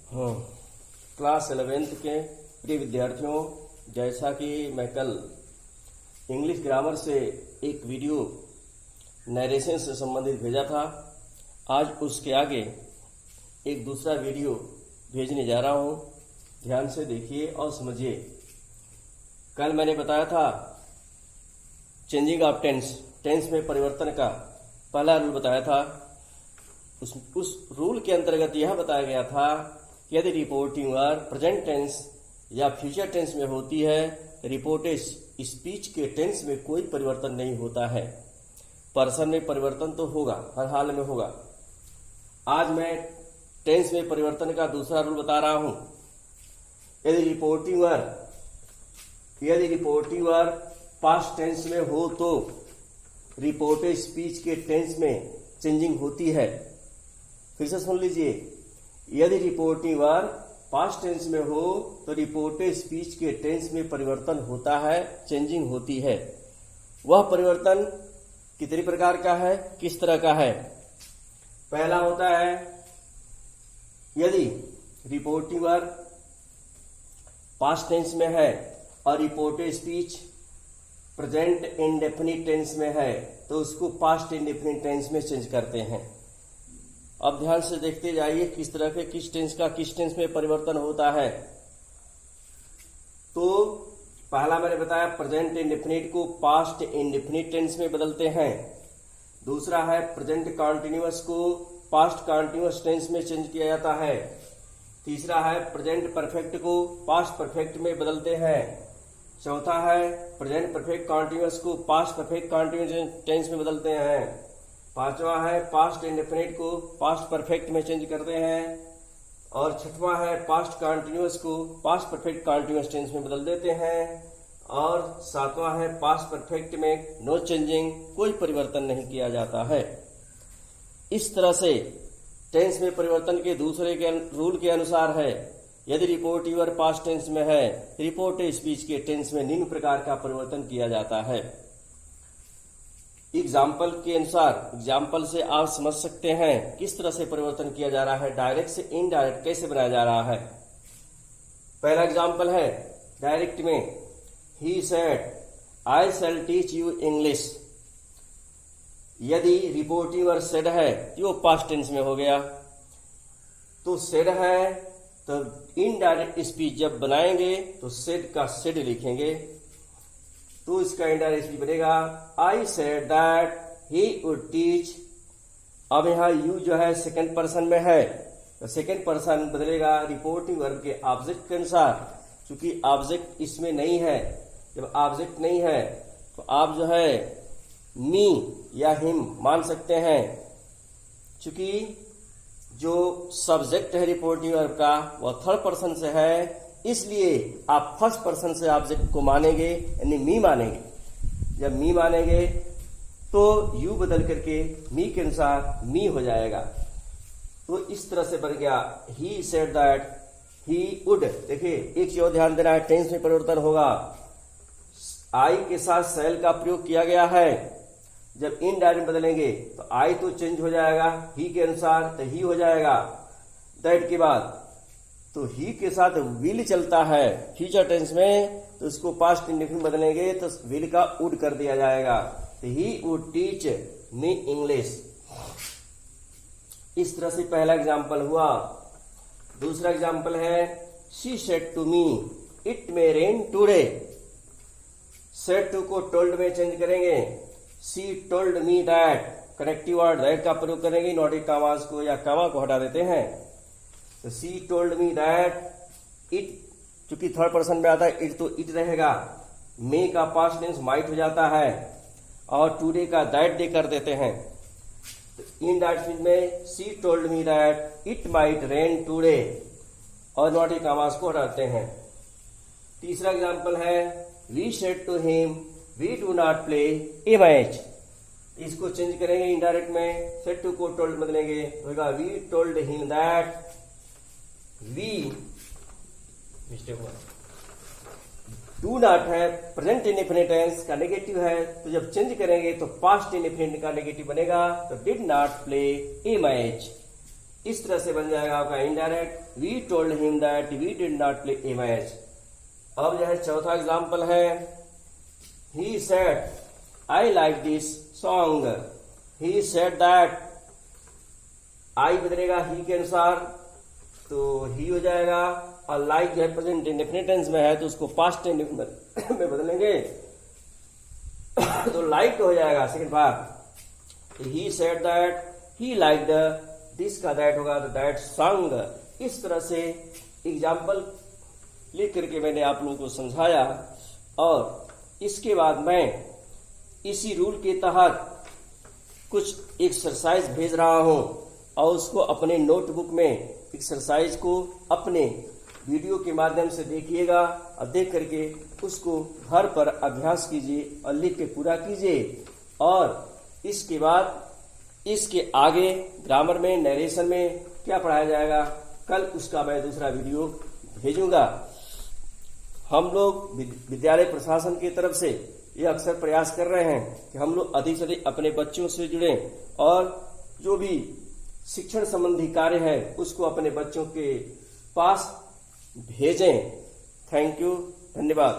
हाँ, class 11th के प्रिय विद्यार्थियों, जैसा कि मैं कल इंग्लिश ग्रामर से एक वीडियो नरेशन से संबंधित भेजा था, आज उसके आगे एक दूसरा वीडियो भेजने जा रहा हूँ। ध्यान से देखिए और समझिए। कल मैंने बताया था चेंजिंग ऑफ टेंस में परिवर्तन का पहला रूल बताया था। उस रूल के अंतर्गत यह बताया गया था कि यदि रिपोर्टिंग वर्ब प्रेजेंट टेंस या फ्यूचर टेंस में होती है, रिपोर्टेड स्पीच के टेंस में कोई परिवर्तन नहीं होता है। पर्सन में परिवर्तन तो होगा, हर हाल में होगा। आज मैं टेंस में परिवर्तन का दूसरा रूल बता रहा हूं। यदि रिपोर्टिंग वर्ब पास्ट टेंस में हो तो रिपोर्टेड स्पीच के टेंस में चेंजिंग होती है। फिर से सुन लीजिए, यदि रिपोर्टिंग वर्ब पास्ट टेंस में हो तो रिपोर्टेड स्पीच के टेंस में परिवर्तन होता है, चेंजिंग होती है। वह परिवर्तन कितने प्रकार का है, किस तरह का है? पहला होता है, यदि रिपोर्टिंग वर्ब पास्ट टेंस में है और reported speech present indefinite tense में है तो उसको पास्ट इंडेफिनिट टेंस में चेंज करते हैं। अब ध्यान से देखते जाइए किस तरह के किस टेंस में परिवर्तन होता है। तो पहला मैंने बताया प्रेजेंट इंडेफिनिट को पास्ट इंडेफिनिट टेंस में बदलते हैं। दूसरा है प्रेजेंट कॉन्टिन्यूअस को पास्ट कॉन्टिन्यूअस टेंस में चेंज किया जाता है। तीसरा है प्रेजेंट परफेक्ट को पास्ट परफेक्ट में बदलते हैं। चौथा है प्रेजेंट परफेक्ट कॉन्टिन्यूअस को पास्ट परफेक्ट कॉन्टिन्यूअस टेंस में बदलते हैं। पांचवा है पास्ट इंडेफिनिट को पास्ट परफेक्ट में चेंज करते हैं। और छठवां है पास्ट कॉन्टिन्यूअस को पास्ट परफेक्ट कॉन्टिन्यूअस टेंस में बदल देते हैं। और सातवां है पास्ट परफेक्ट में नो चेंजिंग, कोई परिवर्तन नहीं किया जाता है। इस तरह से टेंस में परिवर्तन के दूसरे के रूल के अनुसार है, यदि रिपोर्टिंग वर्ब पास्ट टेंस में है, रिपोर्टेड स्पीच के टेंस में निम्न प्रकार का परिवर्तन किया जाता है। एग्जाम्पल के अनुसार, एग्जाम्पल से आप समझ सकते हैं किस तरह से परिवर्तन किया जा रहा है, डायरेक्ट से इनडायरेक्ट कैसे बनाया जा रहा है। पहला एग्जाम्पल है डायरेक्ट में, he said I shall teach you English. यदि रिपोर्टिंग वर्ब सेड है तो वो पास्ट टेंस में हो गया। तो सेड है तो इनडायरेक्ट स्पीच जब बनाएंगे तो सेड का सेड लिखेंगे, तो इसका इनडायरेक्ट स्पीच बनेगा I said that he would teach. अब यहां यू जो है सेकंड पर्सन में है तो सेकंड पर्सन बदलेगा रिपोर्टिंग वर्ब के ऑब्जेक्ट के अनुसार। क्योंकि ऑब्जेक्ट इसमें नहीं है, जब ऑब्जेक्ट नहीं है तो आप जो है मी या हिम मान सकते हैं। क्योंकि जो सब्जेक्ट है रिपोर्टिंग वर्ब का वह थर्ड पर्सन से है, इसलिए आप फर्स्ट पर्सन से ऑब्जेक्ट को मानेंगे, यानी मी मानेंगे। जब मी मानेंगे तो यू बदल करके मी के अनुसार मी हो जाएगा। तो इस तरह से बन गया ही सेड दैट ही वुड। देखिए एक चीज और ध्यान देना है, टेंस में परिवर्तन होगा। आई के साथ शैल का प्रयोग किया गया है। जब इनडायरेक्ट बदलेंगे तो आई तो चेंज हो जाएगा, ही के अनुसार तो ही हो जाएगा। दैट के बाद तो ही के साथ विल चलता है फ्यूचर टेंस में, तो इसको पास्ट इंडेफिनिट बदलेंगे तो विल का वुड कर दिया जाएगा। तो he would teach me English. इस तरह से पहला एग्जाम्पल हुआ। दूसरा एग्जाम्पल है she said to me it may rain today. Said to को टोल्ड में चेंज करेंगे। She told me that, connective word that का प्रयोग करेंगे, नॉट कामास को या कामा को हटा देते हैं। तो she told me that it, चूंकि थर्ड पर्सन में आता है इट तो इट रहेगा। मे का पास्ट टेंस माइट हो जाता है और टुडे का दैट डे कर देते हैं। तो इन डायरेक्ट में she told me that it might rain today और नॉट ए कामास को हटाते हैं। तीसरा एग्जांपल है we said to him we do not play a match. इसको चेंज करेंगे इनडायरेक्ट में, सेड टू को टोल्ड बदलेंगे, होगा we told him that we mistake हुआ। डू नॉट है प्रेजेंट इंडेफिनिट टेंस का नेगेटिव है, तो जब चेंज करेंगे तो पास्ट इंडेफिनिट का नेगेटिव बनेगा। तो did not play a match. इस तरह से बन जाएगा आपका indirect. We told him that we did not play a match. अब जो है चौथा एग्जाम्पल है, he said I like this song. He said that, I बदलेगा ही के अनुसार तो ही हो जाएगा, और लाइक जो है प्रेजेंट इंडेफिनिट टेंस में है तो उसको पास्ट टेंस में बदलेंगे तो लाइक हो जाएगा second part. He said that he liked this का दैट होगा तो दैट सॉन्ग। इस तरह से एग्जाम्पल लिख करके मैंने आप लोगों को समझाया, और इसके बाद मैं इसी रूल के तहत कुछ एक्सरसाइज भेज रहा हूं, और उसको अपने नोटबुक में एक्सरसाइज को अपने वीडियो के माध्यम से देखिएगा, और देख करके उसको घर पर अभ्यास कीजिए और लिख के पूरा कीजिए। और इसके बाद इसके आगे ग्रामर में, नरेशन में क्या पढ़ाया जाएगा, कल उसका मैं दूसरा वीडियो भेजूंगा। हम लोग विद्यालय प्रशासन की तरफ से ये अक्सर प्रयास कर रहे हैं कि हम लोग अधिक से अधिक अपने बच्चों से जुड़ें, और जो भी शिक्षण संबंधी कार्य है उसको अपने बच्चों के पास भेजें। थैंक यू, धन्यवाद।